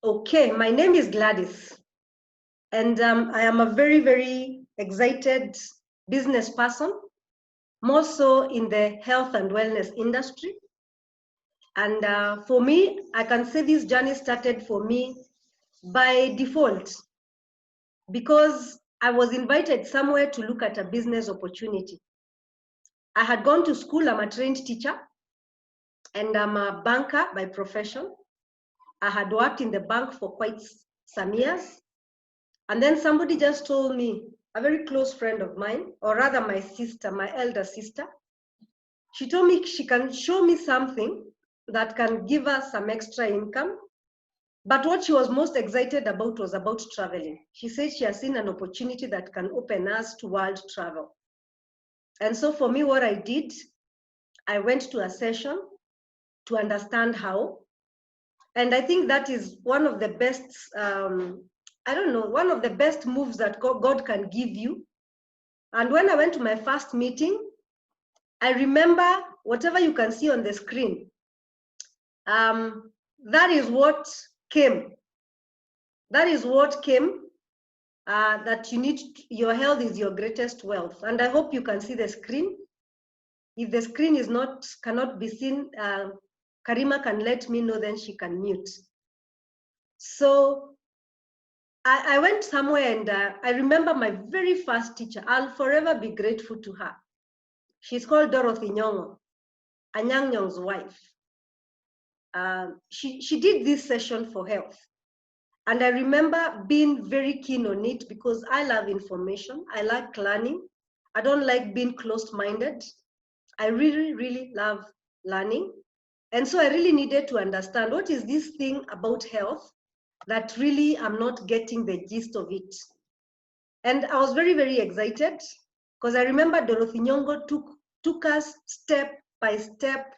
Okay, my name is Gladys, and I am a very, very excited business person, more so in the health and wellness industry. And for me, I can say this journey started for me by default because I was invited somewhere to look at a business opportunity. I had gone to school, I'm a trained teacher, and I'm a banker by profession. I had worked in the bank for quite some years. And then somebody just told me, a very close friend of mine, or rather my sister, my elder sister, she told me she can show me something that can give us some extra income. But what she was most excited about was about traveling. She said she has seen an opportunity that can open us to world travel. And so for me, what I did, I went to a session to understand how. And I think that is one of the best, one of the best moves that God can give you. And when I went to my first meeting, I remember whatever you can see on the screen. That is what came. That is what came. That you need. Your health is your greatest wealth, and I hope you can see the screen. If the screen is cannot be seen, Karima can let me know. Then she can mute. So I went somewhere, and I remember my very first teacher. I'll forever be grateful to her. She's called Dorothy Nyong'o, Anyang Nyong'o's wife. She did this session for health. And I remember being very keen on it because I love information. I like learning. I don't like being closed-minded. I really, really love learning. And so I really needed to understand what is this thing about health that really I'm not getting the gist of it. And I was very, very excited because I remember Dorothy Nyong'o took us step by step.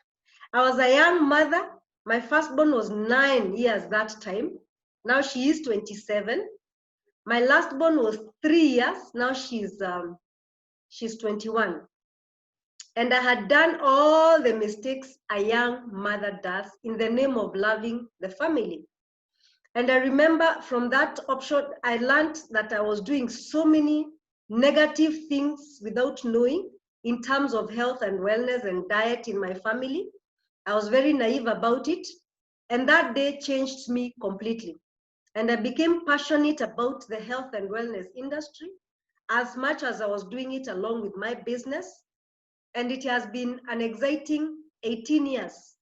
I was a young mother. My firstborn was 9 years that time. Now she is 27. My lastborn was 3 years. Now she's 21. And I had done all the mistakes a young mother does in the name of loving the family. And I remember from that upshot, I learned that I was doing so many negative things without knowing in terms of health and wellness and diet in my family. I was very naive about it. And that day changed me completely. And I became passionate about the health and wellness industry as much as I was doing it along with my business. And it has been an exciting 18 years.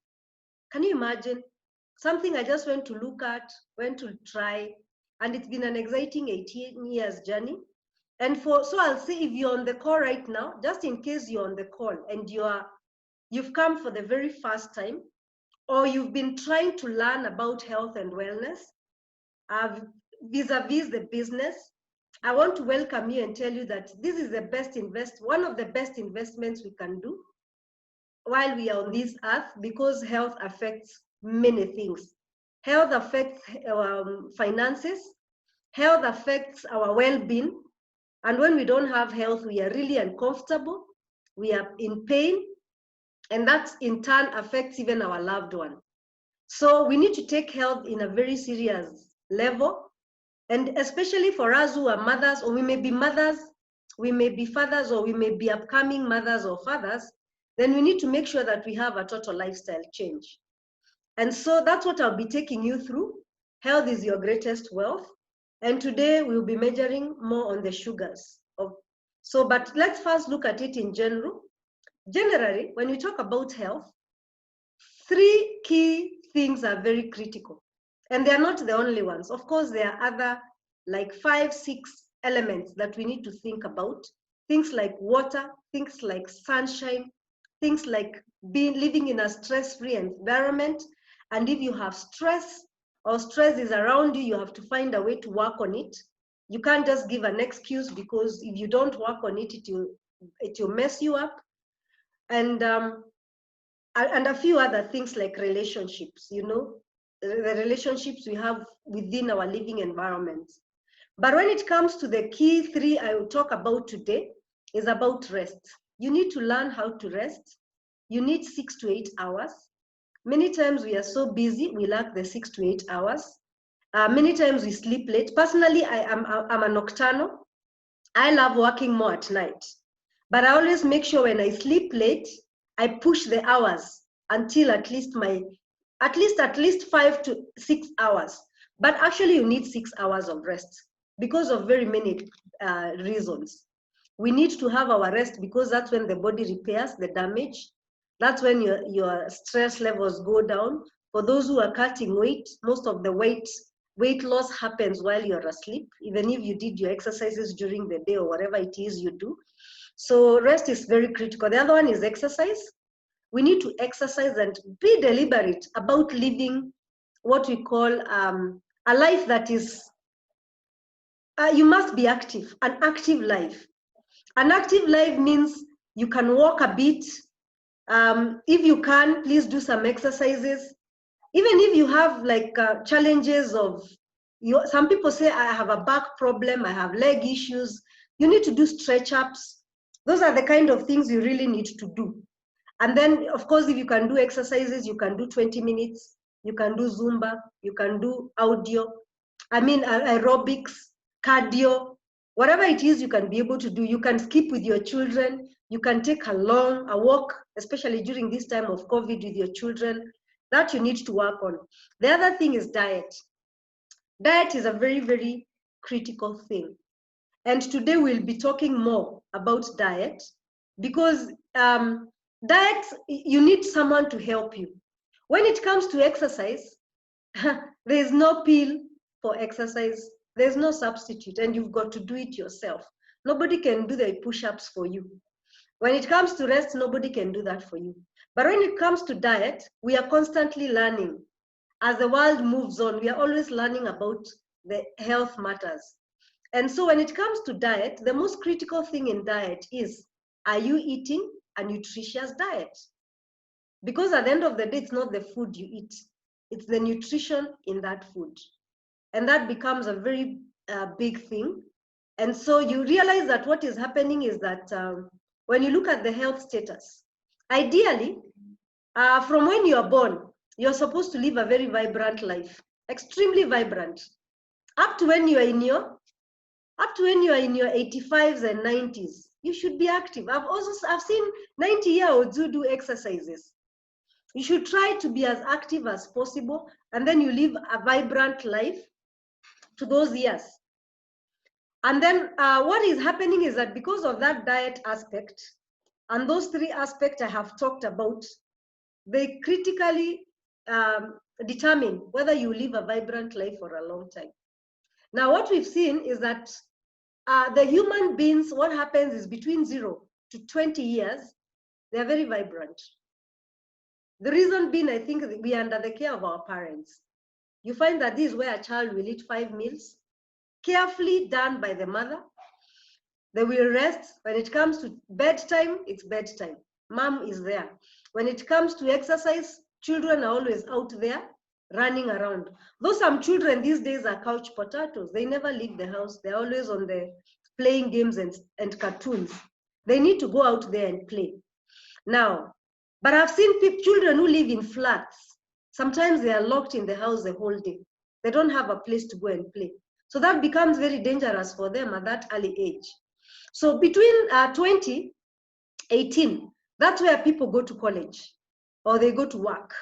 Can you imagine? Something I just went to look at, went to try, and it's been an exciting 18 years journey. And so I'll say if you're on the call right now, just in case you're on the call and you've come for the very first time, or you've been trying to learn about health and wellness, vis-a-vis the business, I want to welcome you and tell you that this is one of the best investments we can do while we are on this earth, because health affects many things. Health affects finances, health affects our well-being, and when we don't have health, we are really uncomfortable, we are in pain, and that in turn affects even our loved one. So we need to take health in a very serious level, and especially for us who are mothers, or we may be mothers, we may be fathers, or we may be upcoming mothers or fathers, then we need to make sure that we have a total lifestyle change. And so that's what I'll be taking you through. Health is your greatest wealth. And today we'll be measuring more on the sugars. But let's first look at it in general. Generally, when we talk about health, 3 key things are very critical. And they're not the only ones. Of course, there are other like 5, 6 elements that we need to think about. Things like water, things like sunshine, things like living in a stress-free environment. And if you have stress or stress is around you, you have to find a way to work on it. You can't just give an excuse, because if you don't work on it, it will mess you up. And a few other things like relationships, the relationships we have within our living environments. But when it comes to the key 3 I will talk about today, is about rest. You need to learn how to rest. You need 6 to 8 hours. Many times we are so busy, we lack the 6 to 8 hours. Many times we sleep late. Personally, I'm a nocturnal. I love working more at night. But I always make sure when I sleep late, I push the hours until at least 5 to 6 hours. But actually, you need 6 hours of rest because of very many reasons. We need to have our rest because that's when the body repairs the damage. That's when your stress levels go down. For those who are cutting weight, most of the weight loss happens while you're asleep, even if you did your exercises during the day or whatever it is you do. So rest is very critical. The other one is exercise. We need to exercise and be deliberate about living what we call a life that is, you must be active, an active life. An active life means you can walk a bit. If you can, please do some exercises. Even if you have like challenges of, some people say, I have a back problem, I have leg issues. You need to do stretch ups. Those are the kind of things you really need to do. And then, of course, if you can do exercises, you can do 20 minutes, you can do Zumba, you can do aerobics, cardio, whatever it is you can be able to do. You can skip with your children, you can take a walk, especially during this time of COVID with your children. That you need to work on. The other thing is diet. Diet is a very, very critical thing. And today we'll be talking more about diet because diet, you need someone to help you. When it comes to exercise, there's no pill for exercise. There's no substitute, and you've got to do it yourself. Nobody can do the push-ups for you. When it comes to rest, nobody can do that for you. But when it comes to diet, we are constantly learning. As the world moves on, we are always learning about the health matters. And so when it comes to diet, the most critical thing in diet is, are you eating a nutritious diet? Because at the end of the day, it's not the food you eat, it's the nutrition in that food. And that becomes a very big thing. And so you realize that what is happening is that when you look at the health status, ideally, from when you are born, you're supposed to live a very vibrant life, extremely vibrant, up to when you are in your 85s and 90s. You should be active. I've seen 90-year-olds who do exercises. You should try to be as active as possible, and then you live a vibrant life to those years. And then what is happening is that because of that diet aspect, and those three aspects I have talked about, they critically determine whether you live a vibrant life for a long time. Now, what we've seen is that the human beings, what happens is between 0 to 20 years, they're very vibrant. The reason being, I think we are under the care of our parents. You find that this is where a child will eat 5 meals, carefully done by the mother. They will rest. When it comes to bedtime, it's bedtime. Mom is there. When it comes to exercise, children are always out there running around. Though some children these days are couch potatoes, they never leave the house. They're always on the playing games and cartoons. They need to go out there and play. Now, but I've seen children who live in flats. Sometimes they are locked in the house the whole day. They don't have a place to go and play. So that becomes very dangerous for them at that early age. So between 2018, that's where people go to college or they go to work.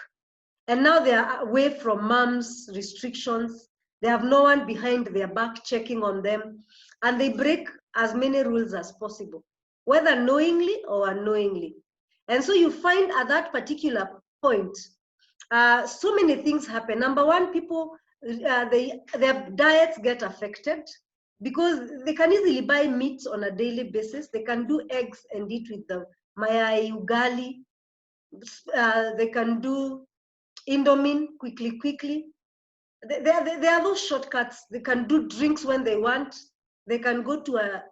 And now they are away from mom's restrictions. They have no one behind their back checking on them. And they break as many rules as possible, whether knowingly or unknowingly. And so you find at that particular point, so many things happen. Number one, people, their diets get affected because they can easily buy meat on a daily basis. They can do eggs and eat with the mayai, ugali. They can do Indomie quickly. There are those shortcuts. They can do drinks when they want. They can go to a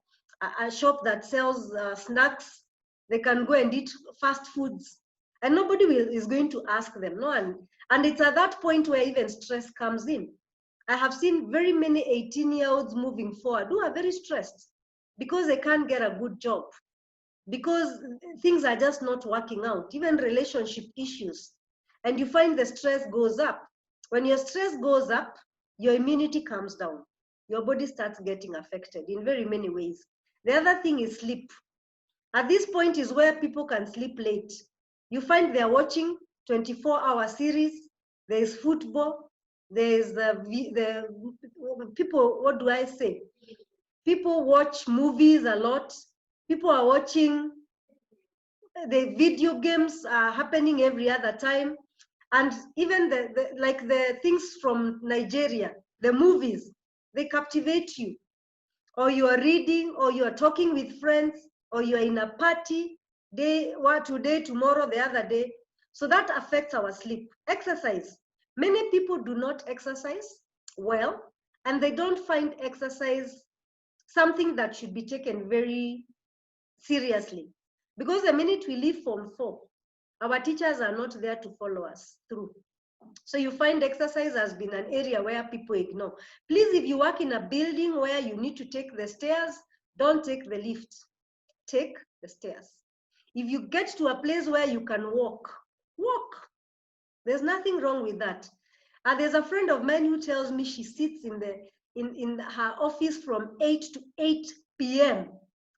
shop that sells snacks. They can go and eat fast foods. And nobody is going to ask them. No, and it's at that point where even stress comes in. I have seen very many 18-year-olds moving forward who are very stressed because they can't get a good job, because things are just not working out, even relationship issues. And you find the stress goes up. When your stress goes up, your immunity comes down. Your body starts getting affected in very many ways. The other thing is sleep. At this point is where people can sleep late. You find they're watching 24-hour series. There's football. There's the people, what do I say? People watch movies a lot. People are watching, the video games are happening every other time. And even like the things from Nigeria, the movies, they captivate you. Or you are reading, or you are talking with friends, or you are in a party, today, tomorrow, the other day. So that affects our sleep. Exercise. Many people do not exercise well, and they don't find exercise something that should be taken very seriously. Because the minute we leave Form 4, our teachers are not there to follow us through. So you find exercise has been an area where people ignore. Please, if you work in a building where you need to take the stairs, don't take the lift. Take the stairs. If you get to a place where you can walk, walk. There's nothing wrong with that. There's a friend of mine who tells me she sits in her office from 8 to 8 p.m.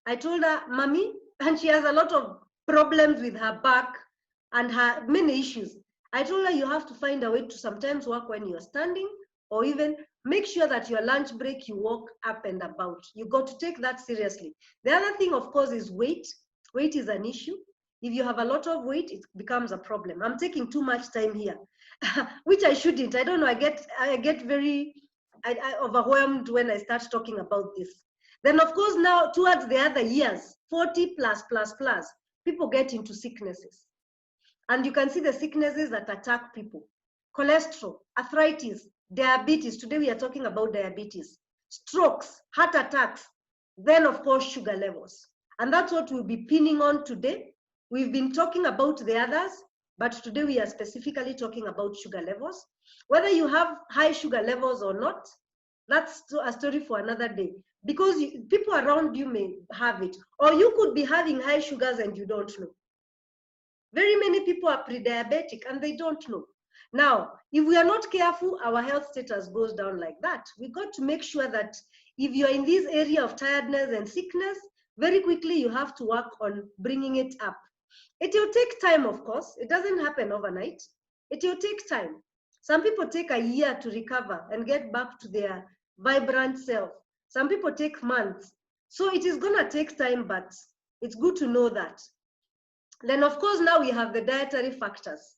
I told her, Mommy, and she has a lot of problems with her back and her many issues. I told her you have to find a way to sometimes work when you're standing, or even make sure that your lunch break you walk up and about. You got to take that seriously. The other thing, of course, is weight. Weight is an issue. If you have a lot of weight, it becomes a problem. I'm taking too much time here, which I shouldn't. I don't know. I get very overwhelmed when I start talking about this. Then, of course, now towards the other years, 40 plus, people get into sicknesses. And you can see the sicknesses that attack people. Cholesterol, arthritis, diabetes. Today we are talking about diabetes. Strokes, heart attacks. Then, of course, sugar levels. And that's what we'll be pinning on today. We've been talking about the others, but today we are specifically talking about sugar levels. Whether you have high sugar levels or not, that's a story for another day. Because people around you may have it. Or you could be having high sugars and you don't know. Very many people are pre-diabetic and they don't know. Now, if we are not careful, our health status goes down like that. We got to make sure that if you're in this area of tiredness and sickness, very quickly you have to work on bringing it up. It will take time, of course. It doesn't happen overnight. It will take time. Some people take a year to recover and get back to their vibrant self. Some people take months. So it is going to take time, but it's good to know that. Then, of course, now we have the dietary factors.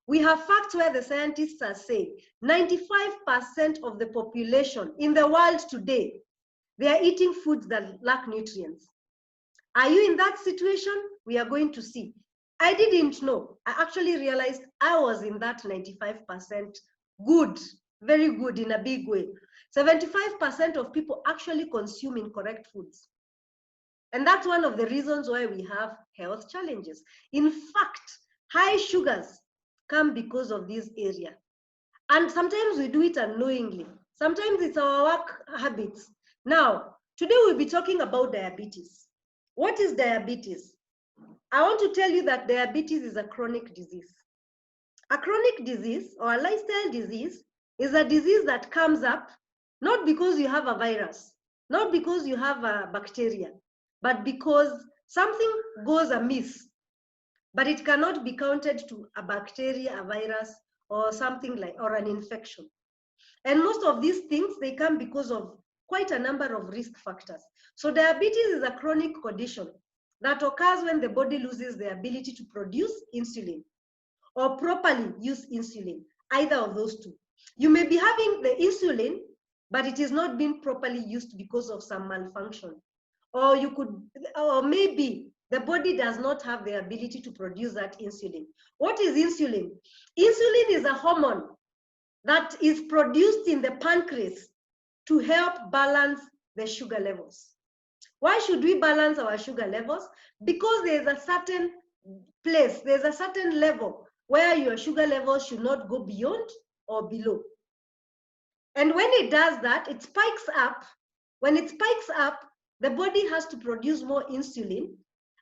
We have facts where the scientists are saying 95% of the population in the world today, they are eating foods that lack nutrients. Are you in that situation? We are going to see. I didn't know. I actually realized I was in that 95% good, very good in a big way. 75% of people actually consume incorrect foods. And that's one of the reasons why we have health challenges. In fact, high sugars come because of this area. And sometimes we do it unknowingly. Sometimes it's our work habits. Now, today we'll be talking about diabetes. What is diabetes? I want to tell you that diabetes is a chronic disease. A chronic disease or a lifestyle disease is a disease that comes up not because you have a virus, not because you have a bacteria, but because something goes amiss. But it cannot be counted to a bacteria, a virus, or something like, or an infection. And most of these things, they come because of quite a number of risk factors. So diabetes is a chronic condition that occurs when the body loses the ability to produce insulin or properly use insulin, either of those two. You may be having the insulin, but it is not being properly used because of some malfunction. Or you could, or maybe the body does not have the ability to produce that insulin. What is insulin? Insulin is a hormone that is produced in the pancreas to help balance the sugar levels. Why should we balance our sugar levels? Because there's a certain place, there's a certain level where your sugar levels should not go beyond or below. And when it does that, it spikes up. When it spikes up, the body has to produce more insulin.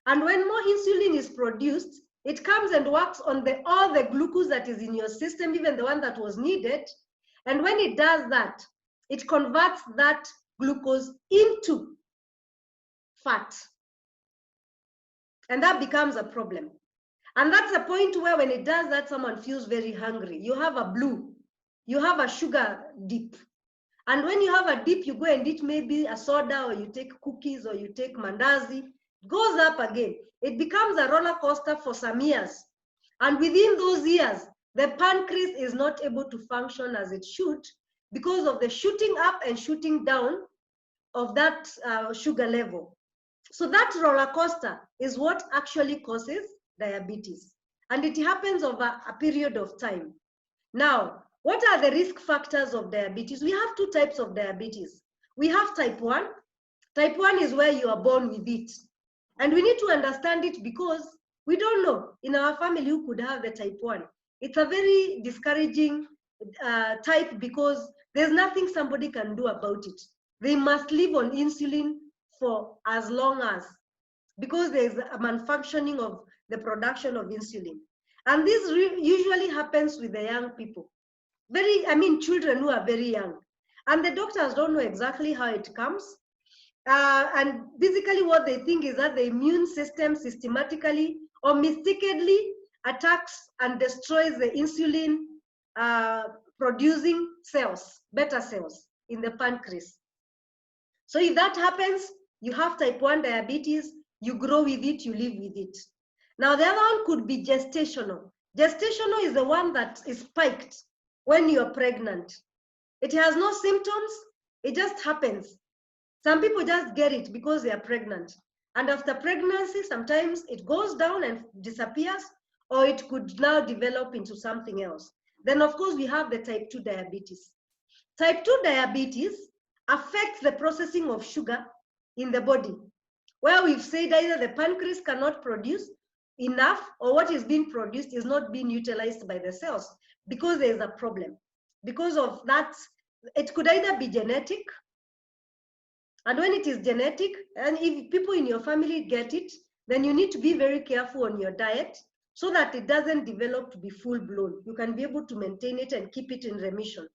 And when more insulin is produced, it comes and works on all the glucose that is in your system, even the one that was needed. And when it does that, it converts that glucose into fat. And that becomes a problem. And that's a point where when it does that, someone feels very hungry. You have a blue, you have a sugar dip. And when you have a dip, you go and eat maybe a soda, or you take cookies, or you take mandazi, it goes up again. It becomes a roller coaster for some years. And within those years, the pancreas is not able to function as it should because of the shooting up and shooting down of that sugar level. So that roller coaster is what actually causes diabetes. And it happens over a period of time. Now, what are the risk factors of diabetes? We have two types of diabetes. We have type 1. Type 1 is where you are born with it. And we need to understand it because we don't know in our family who could have the type 1. It's a very discouraging type because there's nothing somebody can do about it. They must live on insulin for as long as, because there's a malfunctioning of the production of insulin. And this usually happens with the young people. Children who are very young. And the doctors don't know exactly how it comes. And basically what they think is that the immune system systematically or mistakenly attacks and destroys the insulin producing cells, beta cells in the pancreas. So if that happens, you have type 1 diabetes, you grow with it, you live with it. Now the other one could be gestational. Gestational is the one that is spiked when you're pregnant. It has no symptoms, it just happens. Some people just get it because they are pregnant. And after pregnancy, sometimes it goes down and disappears, or it could now develop into something else. Then of course we have the type 2 diabetes. Type 2 diabetes affects the processing of sugar in the body, where we've said either the pancreas cannot produce enough, or what is being produced is not being utilized by the cells because there is a problem. Because of that, it could either be genetic, and when it is genetic, and if people in your family get it, then you need to be very careful on your diet so that it doesn't develop to be full-blown. You can be able to maintain it and keep it in remission.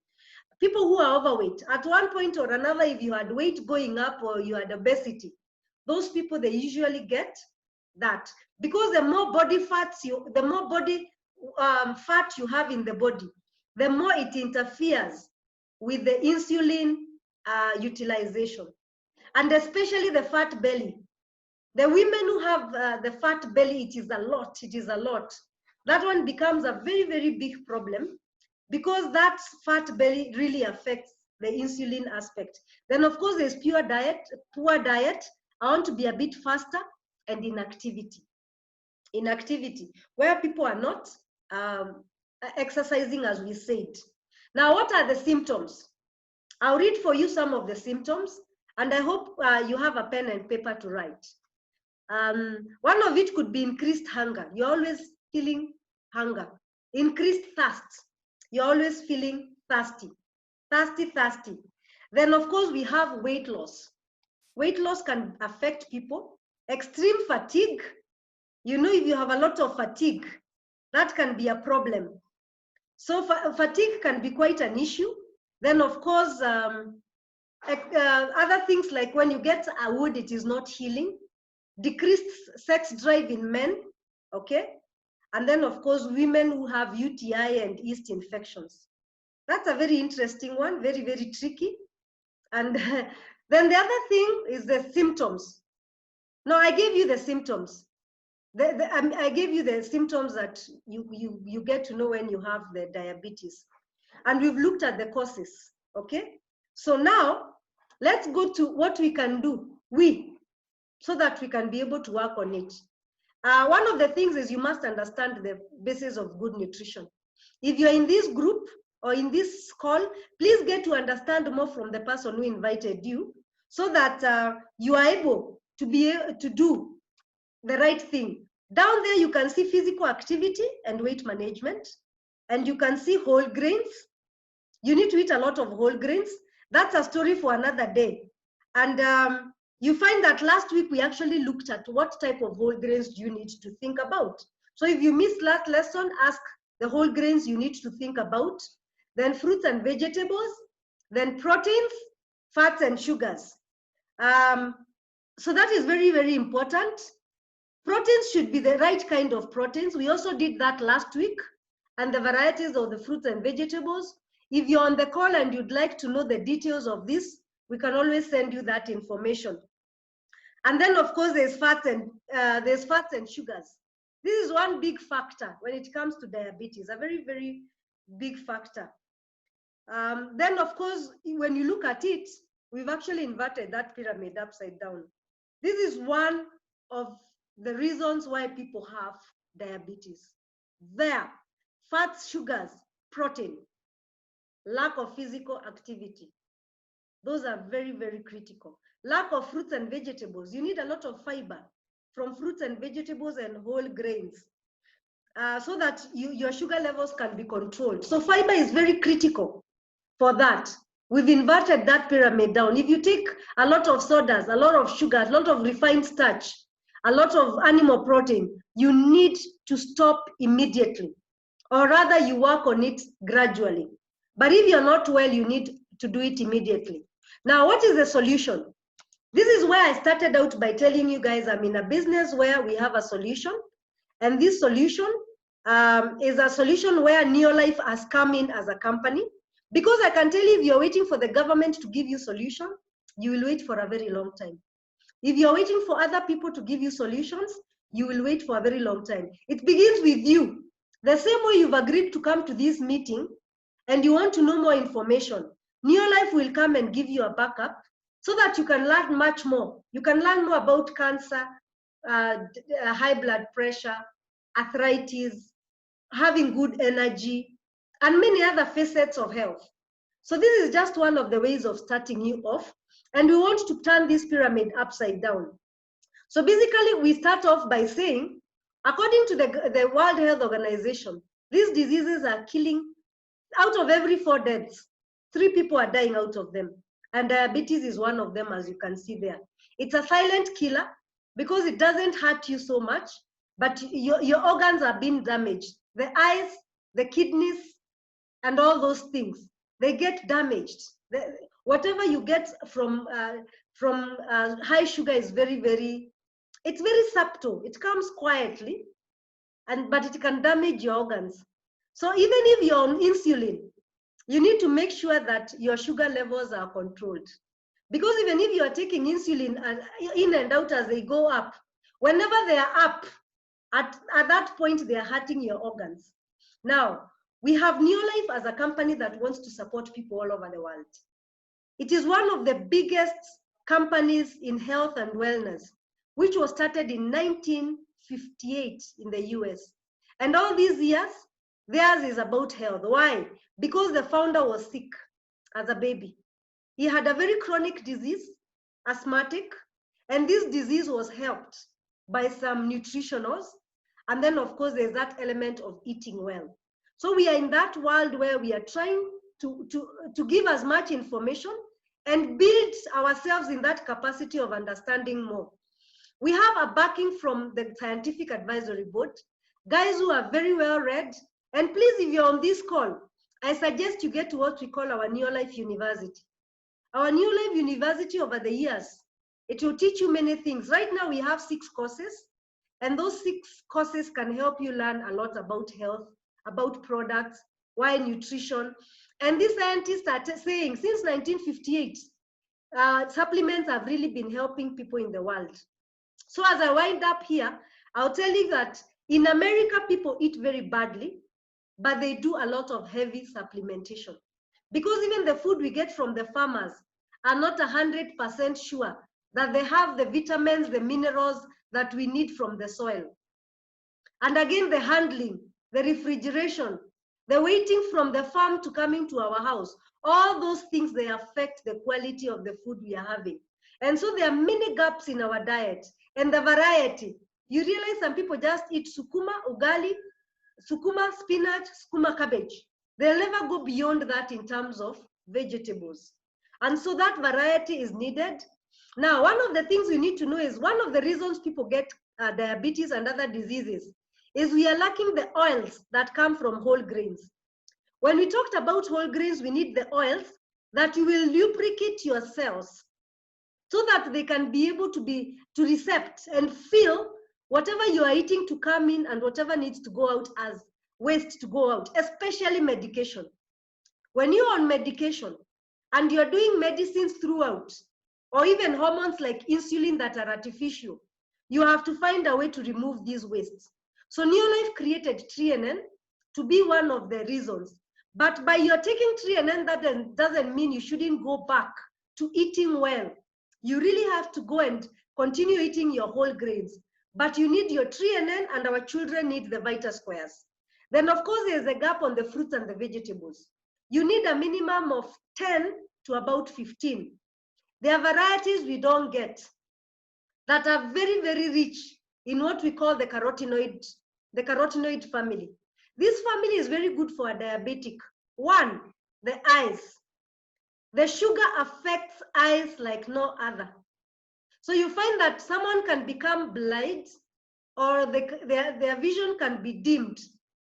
People who are overweight, at one point or another, if you had weight going up or you had obesity, those people, they usually get that. Because the more body fats the more body fat you have in the body, the more it interferes with the insulin utilization. And especially the fat belly. The women who have the fat belly, it is a lot. That one becomes a very, very big problem because that fat belly really affects the insulin aspect. Then of course there's poor diet. I want to be a bit faster, and inactivity. Inactivity, where people are not exercising as we said. Now, what are the symptoms? I'll read for you some of the symptoms, and I hope you have a pen and paper to write. One of it could be increased hunger. You're always feeling hunger. Increased thirst. You're always feeling thirsty. Thirsty. Then, of course, we have weight loss. Weight loss can affect people. Extreme fatigue. You know, if you have a lot of fatigue, that can be a problem. So fatigue can be quite an issue. Then, of course, other things like when you get a wound, it is not healing. Decreased sex drive in men, okay? And then, of course, women who have UTI and yeast infections. That's a very interesting one, very, very tricky. And then the other thing is the symptoms. No, I gave you the symptoms. I gave you the symptoms that you get to know when you have the diabetes. And we've looked at the causes, okay? So now, let's go to what we can do, so that we can be able to work on it. One of the things is you must understand the basis of good nutrition. If you're in this group or in this call, please get to understand more from the person who invited you so that you are able to be able to do the right thing. Down there, you can see physical activity and weight management, and you can see whole grains. You need to eat a lot of whole grains. That's a story for another day. And you find that last week we actually looked at what type of whole grains do you need to think about. So if you missed last lesson, ask the whole grains you need to think about. then fruits and vegetables, then proteins, fats and sugars. So that is very, very important. Proteins should be the right kind of proteins. We also did that last week, and the varieties of the fruits and vegetables. If you're on the call and you'd like to know the details of this, we can always send you that information. And then, of course, there's fats and sugars. This is one big factor when it comes to diabetes, a very, very big factor. Then, of course, when you look at it, we've actually inverted that pyramid upside down. This is one of the reasons why people have diabetes. There, fats, sugars, protein, lack of physical activity. Those are very, very critical. Lack of fruits and vegetables. You need a lot of fiber from fruits and vegetables and whole grains so that your sugar levels can be controlled. So fiber is very critical for that. We've inverted that pyramid down. If you take a lot of sodas, a lot of sugar, a lot of refined starch, a lot of animal protein, you need to stop immediately, or rather you work on it gradually. But if you're not well, you need to do it immediately. Now, what is the solution? This is where I started out by telling you guys I'm in a business where we have a solution, and this solution is a solution where Neolife has come in as a company. Because I can tell you, if you're waiting for the government to give you solution, you will wait for a very long time. If you're waiting for other people to give you solutions, you will wait for a very long time. It begins with you. The same way you've agreed to come to this meeting and you want to know more information, Neolife will come and give you a backup so that you can learn much more. You can learn more about cancer, high blood pressure, arthritis, having good energy, and many other facets of health. So this is just one of the ways of starting you off. And we want to turn this pyramid upside down. So basically, we start off by saying, according to the World Health Organization, these diseases are killing, out of every 4 deaths, 3 people are dying out of them. And diabetes is one of them, as you can see there. It's a silent killer because it doesn't hurt you so much, but your organs are being damaged. The eyes, the kidneys, and all those things, they get damaged. Whatever you get from high sugar is it's very subtle. It comes quietly, but it can damage your organs. So even if you're on insulin, you need to make sure that your sugar levels are controlled. Because even if you are taking insulin in and out as they go up, whenever they are up, at that point, they are hurting your organs. Now, we have Neolife as a company that wants to support people all over the world. It is one of the biggest companies in health and wellness, which was started in 1958 in the US. And all these years, theirs is about health. Why? Because the founder was sick as a baby. He had a very chronic disease, asthmatic, and this disease was helped by some nutritionals. And then, of course, there's that element of eating well. So we are in that world where we are trying to give as much information and build ourselves in that capacity of understanding more. We have a backing from the Scientific Advisory Board, guys who are very well read. And please, if you're on this call, I suggest you get to what we call our Neolife University. Our Neolife University over the years, it will teach you many things. Right now we have 6 courses, and those 6 courses can help you learn a lot about health, about products, why nutrition. And these scientists are saying since 1958, supplements have really been helping people in the world. So as I wind up here, I'll tell you that in America, people eat very badly, but they do a lot of heavy supplementation. Because even the food we get from the farmers are not 100% sure that they have the vitamins, the minerals that we need from the soil. And again, the handling, the refrigeration, the waiting from the farm to coming to our house, all those things, they affect the quality of the food we are having. And so there are many gaps in our diet. And the variety, you realize some people just eat sukuma, ugali, sukuma, spinach, sukuma, cabbage. They'll never go beyond that in terms of vegetables. And so that variety is needed. Now, one of the things we need to know is one of the reasons people get diabetes and other diseases is we are lacking the oils that come from whole grains. When we talked about whole grains, we need the oils that you will lubricate your cells so that they can be able to recept and feel whatever you are eating to come in and whatever needs to go out as waste to go out, especially medication. When you're on medication and you're doing medicines throughout, or even hormones like insulin that are artificial, you have to find a way to remove these wastes. So Neolife created TreeNN to be one of the reasons. But by your taking TreeNN, that doesn't mean you shouldn't go back to eating well. You really have to go and continue eating your whole grains. But you need your TreeNN, and our children need the Vita Squares. Then, of course, there's a gap on the fruits and the vegetables. You need a minimum of 10 to about 15. There are varieties we don't get that are very, very rich in what we call the carotenoid family. This family is very good for a diabetic. One, the eyes. The sugar affects eyes like no other. So you find that someone can become blind, or their vision can be dimmed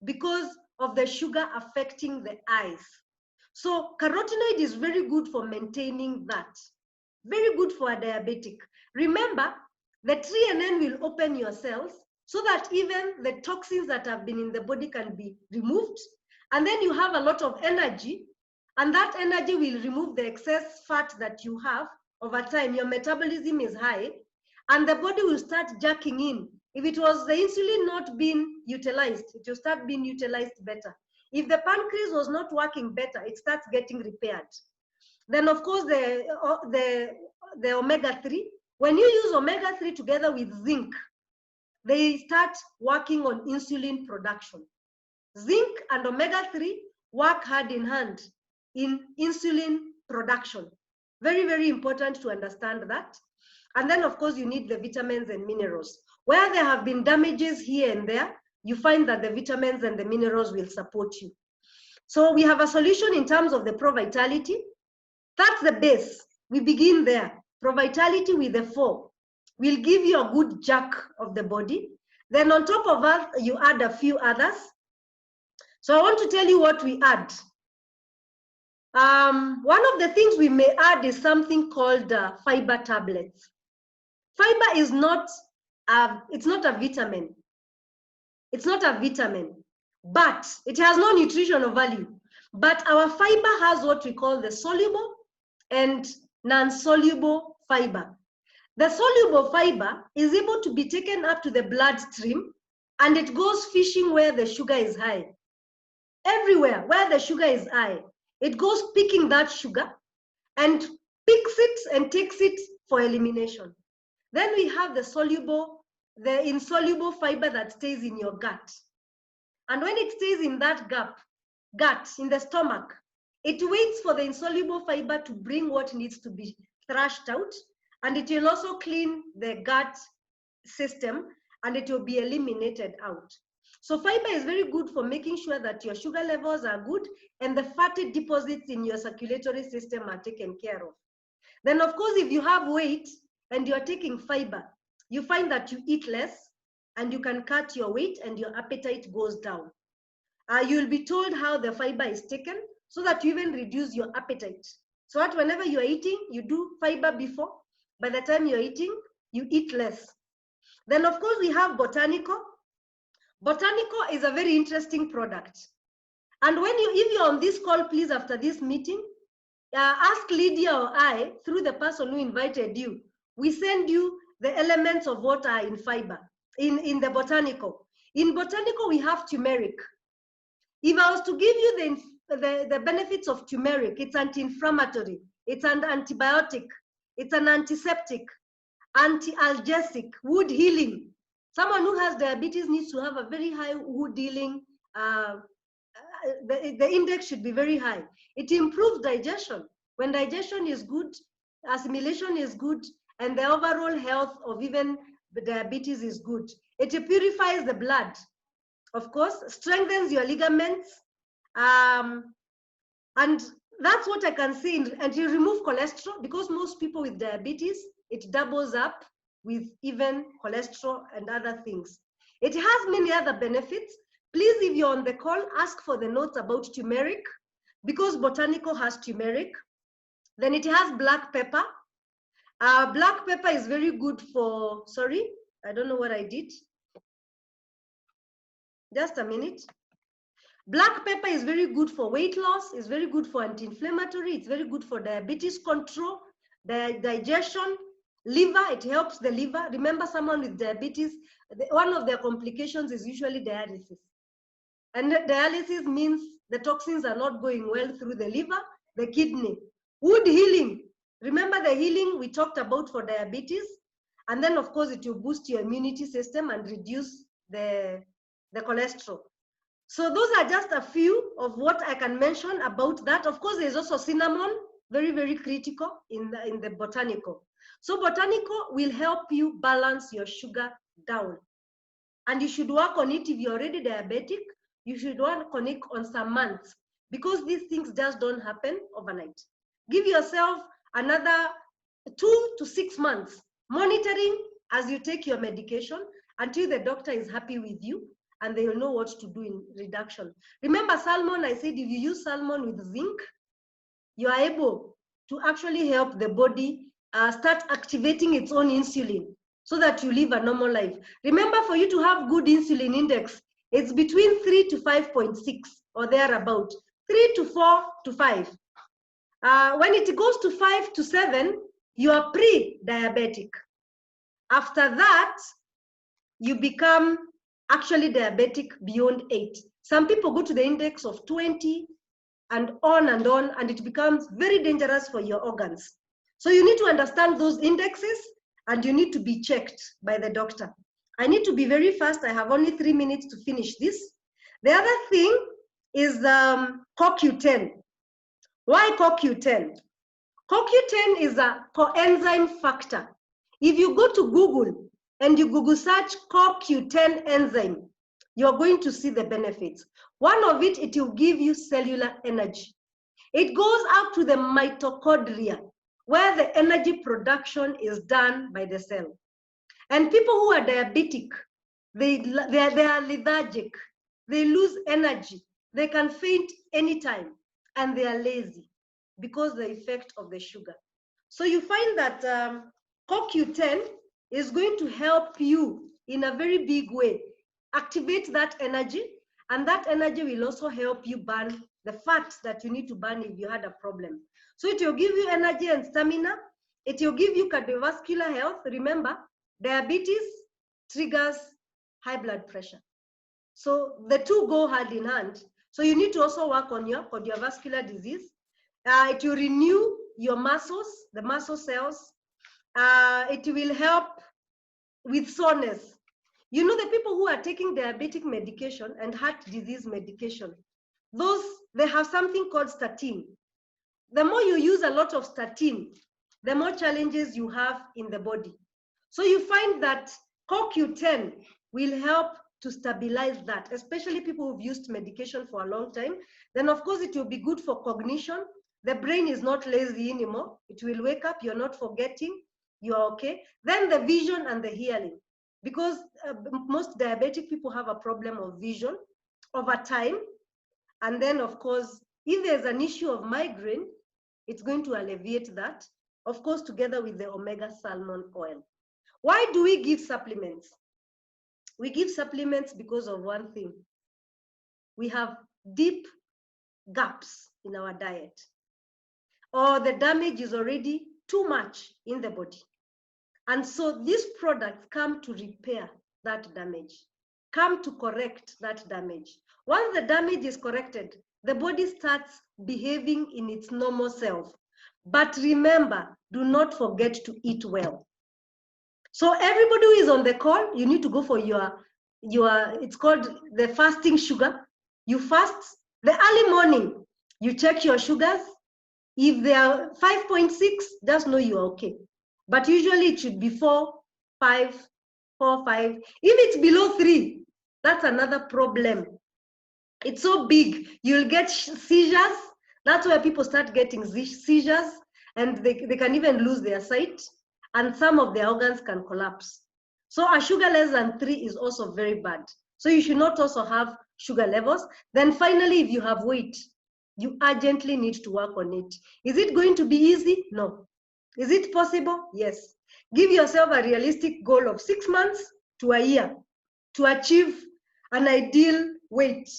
because of the sugar affecting the eyes. So carotenoid is very good for maintaining that. Very good for a diabetic. Remember, the TreeNN will open your cells so that even the toxins that have been in the body can be removed. And then you have a lot of energy, and that energy will remove the excess fat that you have over time. Your metabolism is high, and the body will start jacking in. If it was the insulin not being utilized, it will start being utilized better. If the pancreas was not working better, it starts getting repaired. Then, of course, the omega-3. When you use omega-3 together with zinc, they start working on insulin production. Zinc and omega-3 work hand in hand in insulin production. Very, very important to understand that. And then, of course, you need the vitamins and minerals. Where there have been damages here and there, you find that the vitamins and the minerals will support you. So we have a solution in terms of the Pro-Vitality. That's the base. We begin there. Pro-Vitality with the 4 will give you a good jack of the body. Then on top of that, you add a few others. So I want to tell you what we add. One of the things we may add is something called fiber tablets. Fiber is not it's not a vitamin. It's not a vitamin, but it has no nutritional value. But our fiber has what we call the soluble and non-soluble fiber. The soluble fiber is able to be taken up to the bloodstream, and it goes fishing where the sugar is high. Everywhere where the sugar is high, it goes picking that sugar and picks it and takes it for elimination. Then we have the insoluble fiber that stays in your gut. And when it stays in that gut, in the stomach, it waits for the insoluble fiber to bring what needs to be thrashed out, and it will also clean the gut system, and it will be eliminated out. So fiber is very good for making sure that your sugar levels are good and the fatty deposits in your circulatory system are taken care of. Then, of course, if you have weight and you're taking fiber, you find that you eat less and you can cut your weight and your appetite goes down. You'll be told how the fiber is taken so that you even reduce your appetite. So that whenever you're eating, you do fiber before. By the time you're eating, you eat less. Then, of course, we have Botanico. Botanico is a very interesting product. And if you're on this call, please, after this meeting, ask Lydia or I, through the person who invited you, we send you the elements of what are in fiber, in the Botanico. In Botanico, we have turmeric. If I was to give you the benefits of turmeric, it's anti-inflammatory, it's an antibiotic, it's an antiseptic, anti-algesic, wound healing. Someone who has diabetes needs to have a very high wound healing. The index should be very high. It improves digestion. When digestion is good, assimilation is good, and the overall health of even diabetes is good. It purifies the blood, of course, strengthens your ligaments, and that's what I can say. And you remove cholesterol, because most people with diabetes, it doubles up with even cholesterol and other things. It has many other benefits. Please, if you're on the call, ask for the notes about turmeric, because Botanical has turmeric. Then it has black pepper. Black pepper is very good for, sorry, I don't know what I did. Just a minute. Black pepper is very good for weight loss, it's very good for anti-inflammatory, it's very good for diabetes control, digestion, liver, it helps the liver. Remember, someone with diabetes, one of their complications is usually dialysis. And dialysis means the toxins are not going well through the liver, the kidney. Wood healing, remember the healing we talked about for diabetes? And then of course it will boost your immunity system and reduce the cholesterol. So those are just a few of what I can mention about that. Of course, there's also cinnamon, very, very critical in the Botanical. So Botanical will help you balance your sugar down. And you should work on it if you're already diabetic. You should work on it on some months, because these things just don't happen overnight. Give yourself another 2 to 6 months monitoring as you take your medication until the doctor is happy with you and they will know what to do in reduction. Remember salmon, I said if you use salmon with zinc, you are able to actually help the body start activating its own insulin so that you live a normal life. Remember, for you to have good insulin index, it's between 3 to 5.6 or thereabout, 3 to 4 to 5. When it goes to 5 to 7, you are pre-diabetic. After that, you become actually diabetic beyond 8. Some people go to the index of 20 and on, and it becomes very dangerous for your organs. So you need to understand those indexes and you need to be checked by the doctor. I need to be very fast. I have only 3 minutes to finish this. The other thing is CoQ10. Why CoQ10? CoQ10 is a coenzyme factor. If you go to Google and you Google search CoQ10 enzyme, you're going to see the benefits. One of it, it will give you cellular energy. It goes up to the mitochondria, where the energy production is done by the cell. And people who are diabetic, they are lethargic, they lose energy, they can faint anytime, and they are lazy because the effect of the sugar. So you find that CoQ10 is going to help you in a very big way, activate that energy, and that energy will also help you burn the fat that you need to burn if you had a problem. So it will give you energy and stamina. It will give you cardiovascular health. Remember, diabetes triggers high blood pressure. So the two go hand in hand. So you need to also work on your cardiovascular disease. It will renew your muscles, the muscle cells. It will help with soreness. You know, the people who are taking diabetic medication and heart disease medication, those, they have something called statin. The more you use a lot of statin, the more challenges you have in the body. So you find that CoQ10 will help to stabilize that, especially people who've used medication for a long time. Then of course it will be good for cognition. The brain is not lazy anymore. It will wake up, you're not forgetting, you're okay. Then the vision and the hearing, because most diabetic people have a problem of vision over time. And then of course, if there's an issue of migraine, it's going to alleviate that, of course, together with the omega salmon oil. Why do we give supplements? We give supplements because of one thing. We have deep gaps in our diet, or the damage is already too much in the body. And so these products come to repair that damage, come to correct that damage. Once the damage is corrected, the body starts behaving in its normal self. But remember, do not forget to eat well. So everybody who is on the call, you need to go for your it's called the fasting sugar. You fast the early morning, you check your sugars. If they are 5.6, just know you are okay. But usually it should be 4, 5, 4, 5. If it's below 3, that's another problem. It's so big, you'll get seizures. That's where people start getting seizures, and they can even lose their sight, and some of their organs can collapse. So a sugar less than 3 is also very bad. So you should not also have sugar levels. Then finally, if you have weight, you urgently need to work on it. Is it going to be easy? No. Is it possible? Yes. Give yourself a realistic goal of 6 months to a year to achieve an ideal weight.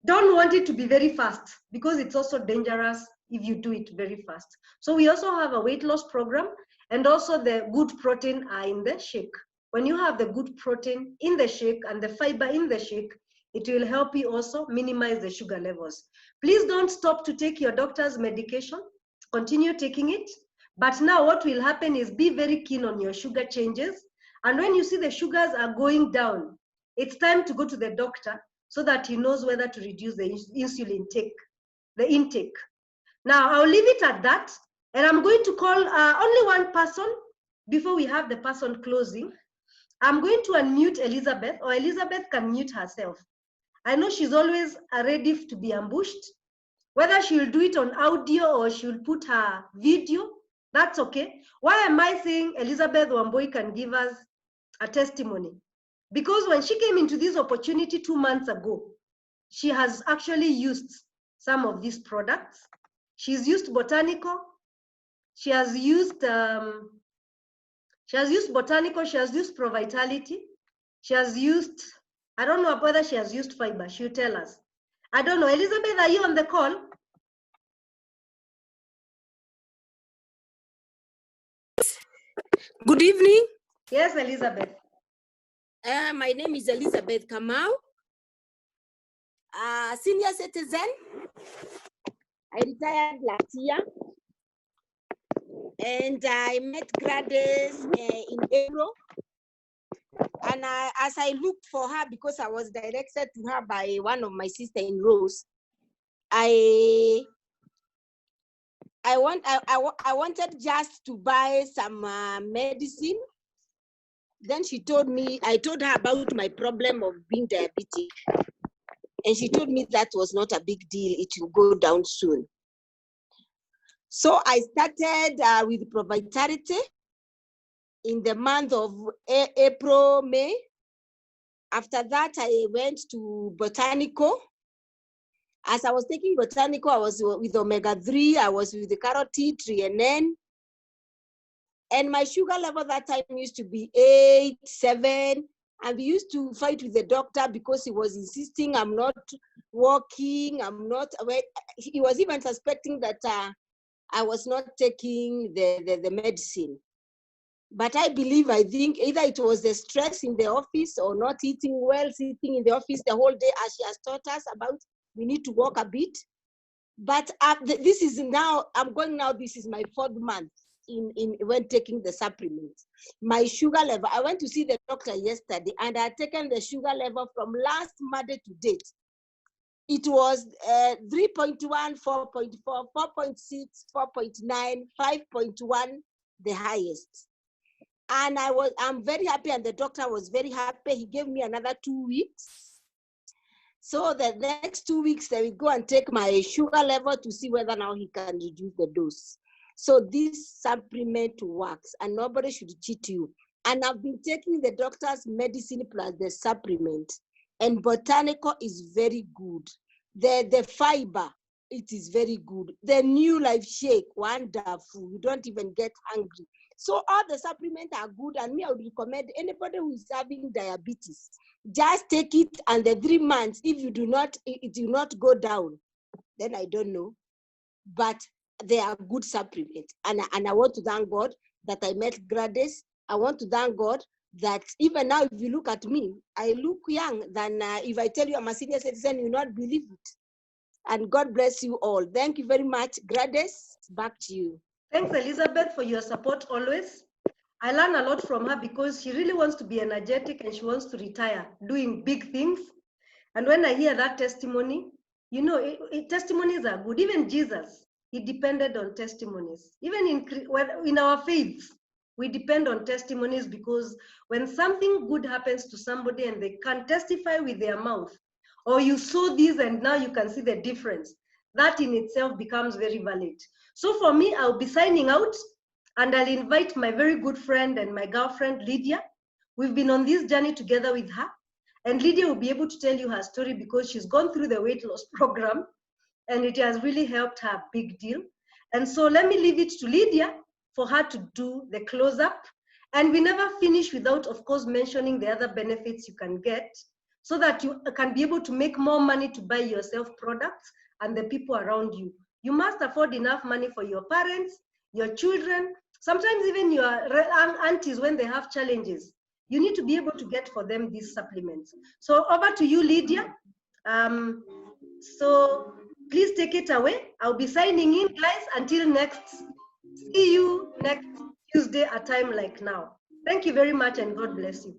Don't want it to be very fast because it's also dangerous if you do it very fast. So we also have a weight loss program, and also the good protein are in the shake. When you have the good protein in the shake and the fiber in the shake, it will help you also minimize the sugar levels. Please don't stop to take your doctor's medication. Continue taking it. But now what will happen is be very keen on your sugar changes. And when you see the sugars are going down, it's time to go to the doctor so that he knows whether to reduce the insulin intake. Now, I'll leave it at that. And I'm going to call only one person before we have the person closing. I'm going to unmute Elizabeth, or Elizabeth can mute herself. I know she's always ready to be ambushed. Whether she'll do it on audio or she'll put her video, that's okay. Why am I saying Elizabeth Wambui can give us a testimony? Because when she came into this opportunity 2 months ago, she has actually used some of these products. She's used Botanical. She has used Botanical. She has used Provitality. She has used, I don't know whether she has used Fiber. She'll tell us. I don't know. Elizabeth, are you on the call? Good evening. Yes, Elizabeth. My name is Elizabeth Kamau, senior citizen. I retired last year, and I met Gladys in April. And as I looked for her, because I was directed to her by one of my sister-in-laws, I wanted just to buy some medicine. Then I told her about my problem of being diabetic. And she told me that was not a big deal. It will go down soon. So I started with Provitality in the month of April, May. After that, I went to Botanical. As I was taking Botanical, I was with omega-3, I was with the carotid, TRINN. And my sugar level that time used to be 8, 7. And we used to fight with the doctor because he was insisting I'm not walking, he was even suspecting that I was not taking the medicine. But I think either it was the stress in the office or not eating well, sitting in the office the whole day, as she has taught us about, we need to walk a bit. But this is now, this is my 4th month when taking the supplements. My sugar level, I went to see the doctor yesterday, and I had taken the sugar level from last Monday to date. It was 3.1, 4.4, 4.6, 4.9, 5.1, the highest. And I'm very happy, and the doctor was very happy. He gave me another 2 weeks. So the next 2 weeks, I will go and take my sugar level to see whether now he can reduce the dose. So this supplement works, and nobody should cheat you. And I've been taking the doctor's medicine plus the supplement, and Botanical is very good. The fiber, it is very good. The New Life Shake, wonderful. You don't even get hungry. So all the supplements are good, and me, I would recommend anybody who is having diabetes, just take it, and the 3 months, if it will not go down, then I don't know. But they are good supplements. And I want to thank God that I met Gladys. I want to thank God that even now, if you look at me, I look young than if I tell you I'm a senior citizen, you will not believe it. And God bless you all. Thank you very much. Gladys, back to you. Thanks, Elizabeth, for your support always. I learn a lot from her because she really wants to be energetic and she wants to retire, doing big things. And when I hear that testimony, you know, testimonies are good. Even Jesus, he depended on testimonies. Even in our faiths, we depend on testimonies, because when something good happens to somebody and they can testify with their mouth, or you saw this and now you can see the difference, that in itself becomes very valid. So for me, I'll be signing out, and I'll invite my very good friend and my girlfriend, Lydia. We've been on this journey together with her. And Lydia will be able to tell you her story because she's gone through the weight loss program and it has really helped her a big deal. And so let me leave it to Lydia for her to do the close up. And we never finish without, of course, mentioning the other benefits you can get so that you can be able to make more money to buy yourself products and the people around you. You must afford enough money for your parents, your children, sometimes even your aunties when they have challenges. You need to be able to get for them these supplements. So over to you, Lydia. So please take it away. I'll be signing in, guys, until next. See you next Tuesday at time like now. Thank you very much and God bless you.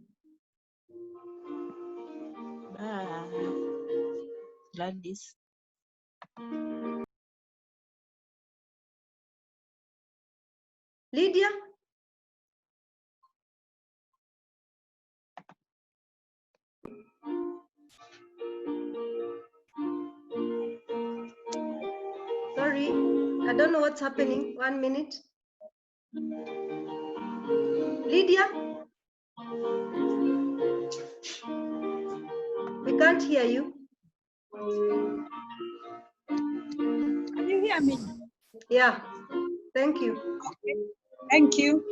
Bye. Gladys. Lydia? Sorry, I don't know what's happening. 1 minute. Lydia? We can't hear you. Can you hear me? Yeah, thank you. Okay, thank you.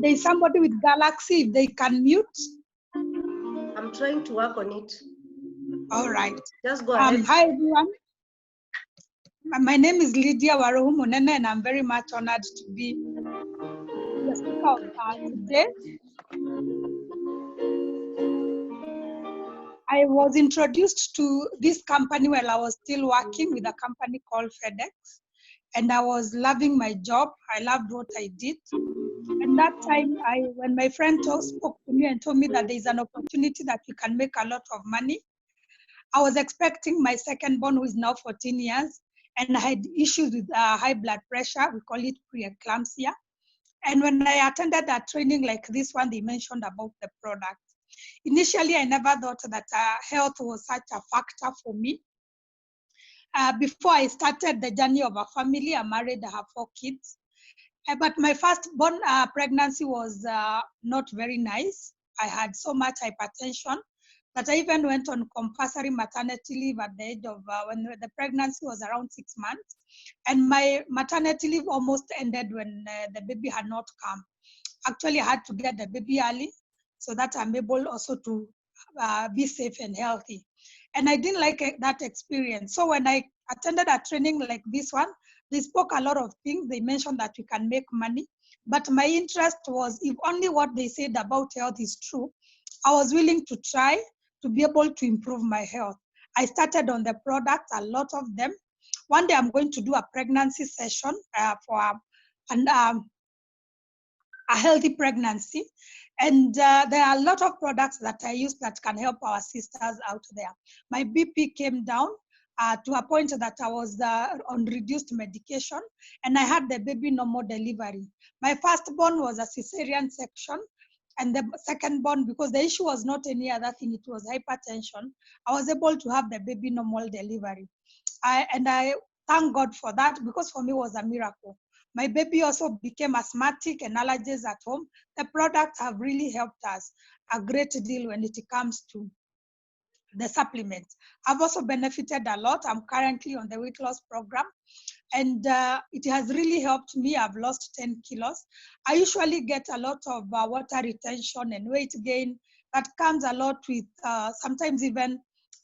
There's somebody with Galaxy, if they can mute. I'm trying to work on it. All right. Just go ahead. Hi, everyone. My name is Lydia Warohu Munene, and I'm very much honored to be the speaker today. I was introduced to this company while I was still working with a company called FedEx, and I was loving my job. I loved what I did. And that time, when my friend spoke to me and told me that there's an opportunity that we can make a lot of money, I was expecting my second born, who is now 14 years, and I had issues with high blood pressure. We call it preeclampsia. And when I attended a training like this one, they mentioned about the product. Initially, I never thought that health was such a factor for me. Before I started the journey of a family, I'm married, I have 4 kids. But my first born pregnancy was not very nice. I had so much hypertension that I even went on compulsory maternity leave at the age of when the pregnancy was around 6 months. And my maternity leave almost ended when the baby had not come. Actually, I had to get the baby early so that I'm able also to be safe and healthy. And I didn't like that experience. So when I attended a training like this one, they spoke a lot of things. They mentioned that we can make money. But my interest was, if only what they said about health is true, I was willing to try to be able to improve my health. I started on the product, a lot of them. One day I'm going to do a pregnancy session for a healthy pregnancy. And there are a lot of products that I use that can help our sisters out there. My BP came down to a point that I was on reduced medication, and I had the baby normal delivery. My firstborn was a cesarean section, and the secondborn, because the issue was not any other thing, it was hypertension, I was able to have the baby normal delivery. And I thank God for that, because for me it was a miracle. My baby also became asthmatic and allergies at home. The products have really helped us a great deal when it comes to the supplements. I've also benefited a lot. I'm currently on the weight loss program, and it has really helped me. I've lost 10 kilos. I usually get a lot of water retention and weight gain that comes a lot with sometimes even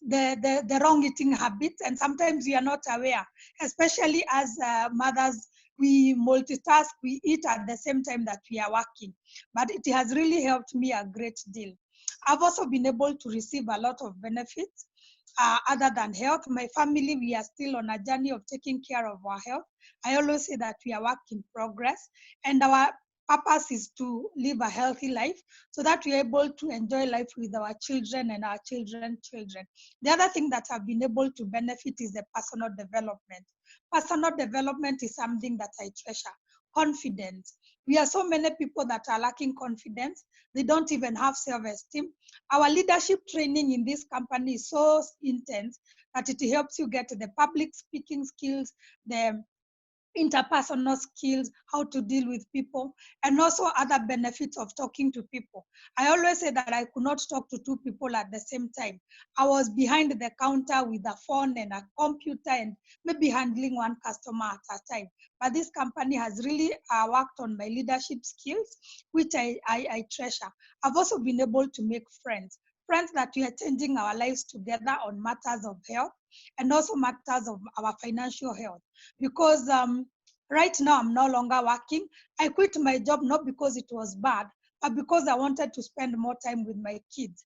the wrong eating habits, and sometimes we are not aware, especially as mothers. We multitask, we eat at the same time that we are working, but it has really helped me a great deal. I've also been able to receive a lot of benefits other than health. My family, we are still on a journey of taking care of our health. I always say that we are work in progress, and our purpose is to live a healthy life so that we are able to enjoy life with our children and our children's children. The other thing that I've been able to benefit is the personal development. Personal development is something that I treasure. Confidence. We are so many people that are lacking confidence. They don't even have self-esteem. Our leadership training in this company is so intense that it helps you get the public speaking skills, the interpersonal skills, how to deal with people, and also other benefits of talking to people. I always say that I could not talk to two people at the same time. I was behind the counter with a phone and a computer and maybe handling one customer at a time. But this company has really worked on my leadership skills, which I treasure. I've also been able to make friends that we are changing our lives together on matters of health and also matters of our financial health. Because right now I'm no longer working. I quit my job not because it was bad, but because I wanted to spend more time with my kids.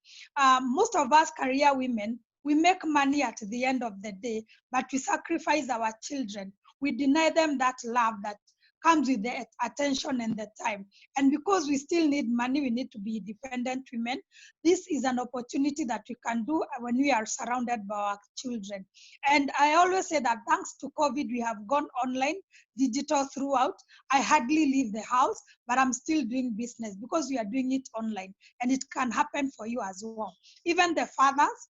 Most of us career women, we make money at the end of the day, but we sacrifice our children. We deny them that love that comes with the attention and the time. And because we still need money, we need to be independent women. This is an opportunity that we can do when we are surrounded by our children. And I always say that thanks to COVID, we have gone online, digital throughout. I hardly leave the house, but I'm still doing business because we are doing it online, and it can happen for you as well. Even the fathers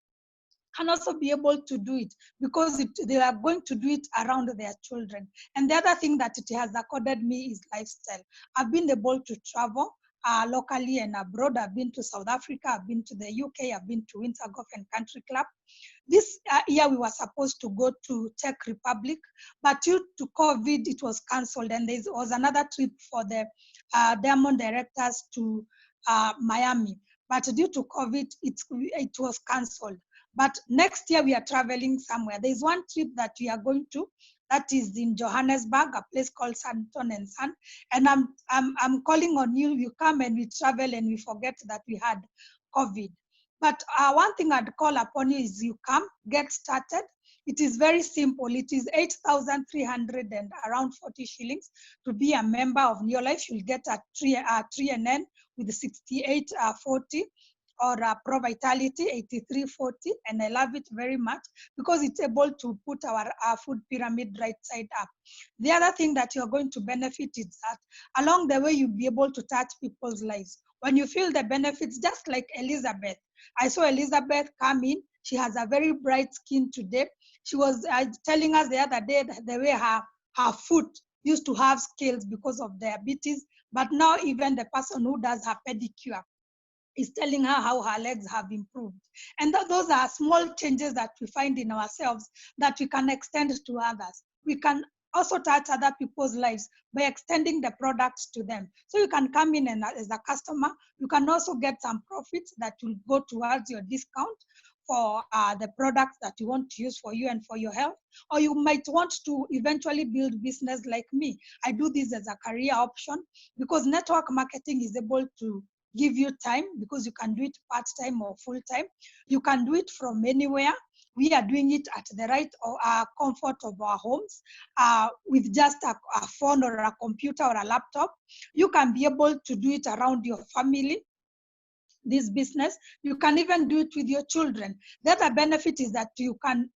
can also be able to do it because they are going to do it around their children. And the other thing that it has accorded me is lifestyle. I've been able to travel locally and abroad. I've been to South Africa, I've been to the UK, I've been to Windsor Golf and Country Club. This year we were supposed to go to Czech Republic, but due to COVID, it was cancelled. And there was another trip for the Diamond directors to Miami. But due to COVID, it was cancelled. But next year we are traveling somewhere. There's one trip that we are going to that is in Johannesburg, a place called Santon and Son. And I'm calling on you. You come and we travel and we forget that we had COVID. But one thing I'd call upon you is you come, get started. It is very simple. It is 8,300 and around 40 shillings to be a member of Neolife. You'll get a 3NN with 6840. Or Pro Vitality 8340, and I love it very much because it's able to put our food pyramid right side up. The other thing that you're going to benefit is that along the way you'll be able to touch people's lives. When you feel the benefits, just like Elizabeth. I saw Elizabeth come in. She has a very bright skin today. She was telling us the other day that the way her foot used to have scales because of diabetes, but now even the person who does her pedicure is telling her how her legs have improved. And those are small changes that we find in ourselves that we can extend to others. We can also touch other people's lives by extending the products to them. So you can come in and as a customer, you can also get some profits that will go towards your discount for the products that you want to use for you and for your health. Or you might want to eventually build business like me. I do this as a career option because network marketing is able to give you time because you can do it part-time or full-time. You can do it from anywhere. We are doing it at the right comfort of our homes with just a phone or a computer or a laptop. You can be able to do it around your family. This business, you can even do it with your children. The other benefit is that you can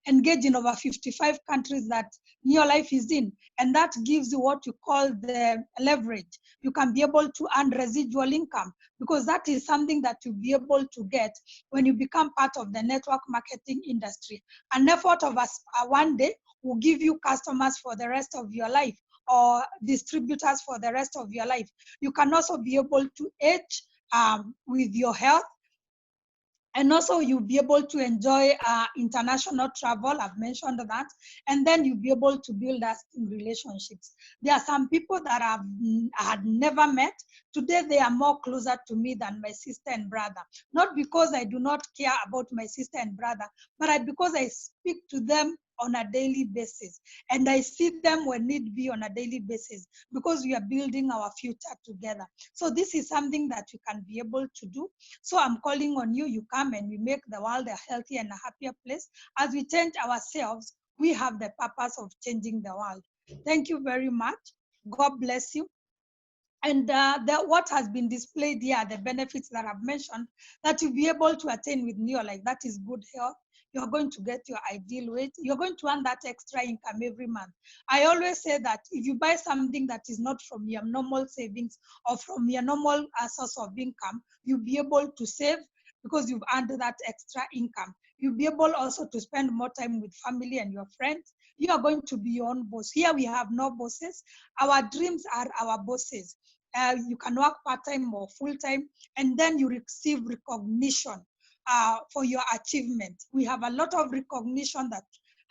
engage in over 55 countries that Neolife is in, and that gives you what you call the leverage. You can be able to earn residual income because that is something that you'll be able to get when you become part of the network marketing industry. An effort of us one day will give you customers for the rest of your life or distributors for the rest of your life. You can also be able to age with your health. And also you'll be able to enjoy international travel, I've mentioned that, and then you'll be able to build lasting relationships. There are some people that I had never met. Today they are more closer to me than my sister and brother. Not because I do not care about my sister and brother, but because I speak to them on a daily basis. And I see them when need be on a daily basis because we are building our future together. So this is something that you can be able to do. So I'm calling on you, you come and we make the world a healthier and a happier place. As we change ourselves, we have the purpose of changing the world. Thank you very much. God bless you. And what has been displayed here, the benefits that I've mentioned, that you'll be able to attain with Neolife, that is good health. You're going to get your ideal weight. You're going to earn that extra income every month. I always say that if you buy something that is not from your normal savings or from your normal source of income, you'll be able to save because you've earned that extra income. You'll be able also to spend more time with family and your friends. You are going to be your own boss. Here we have no bosses. Our dreams are our bosses. You can work part-time or full-time, and then you receive recognition for your achievement. We have a lot of recognition that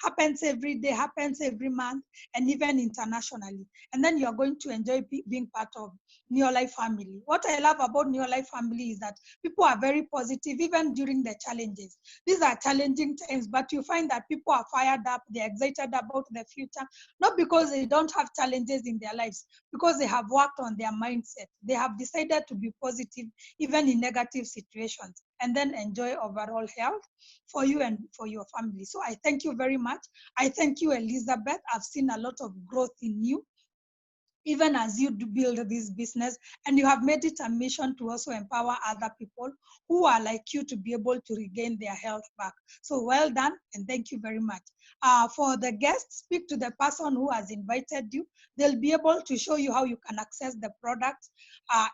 happens every day, happens every month, and even internationally. And then you're going to enjoy being part of Neolife family. What I love about Neolife family is that people are very positive, even during the challenges. These are challenging times, but you find that people are fired up, they're excited about the future, not because they don't have challenges in their lives, because they have worked on their mindset. They have decided to be positive, even in negative situations, and then enjoy overall health for you and for your family. So I thank you very much. I thank you, Elizabeth. I've seen a lot of growth in you, even as you do build this business, and you have made it a mission to also empower other people who are like you to be able to regain their health back. So well done, and thank you very much. For the guests, speak to the person who has invited you. They'll be able to show you how you can access the product,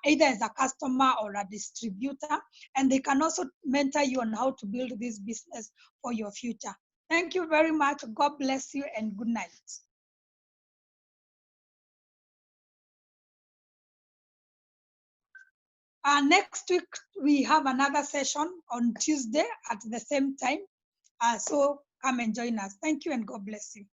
either as a customer or a distributor, and they can also mentor you on how to build this business for your future. Thank you very much. God bless you, and good night. Next week, we have another session on Tuesday at the same time. So come and join us. Thank you, and God bless you.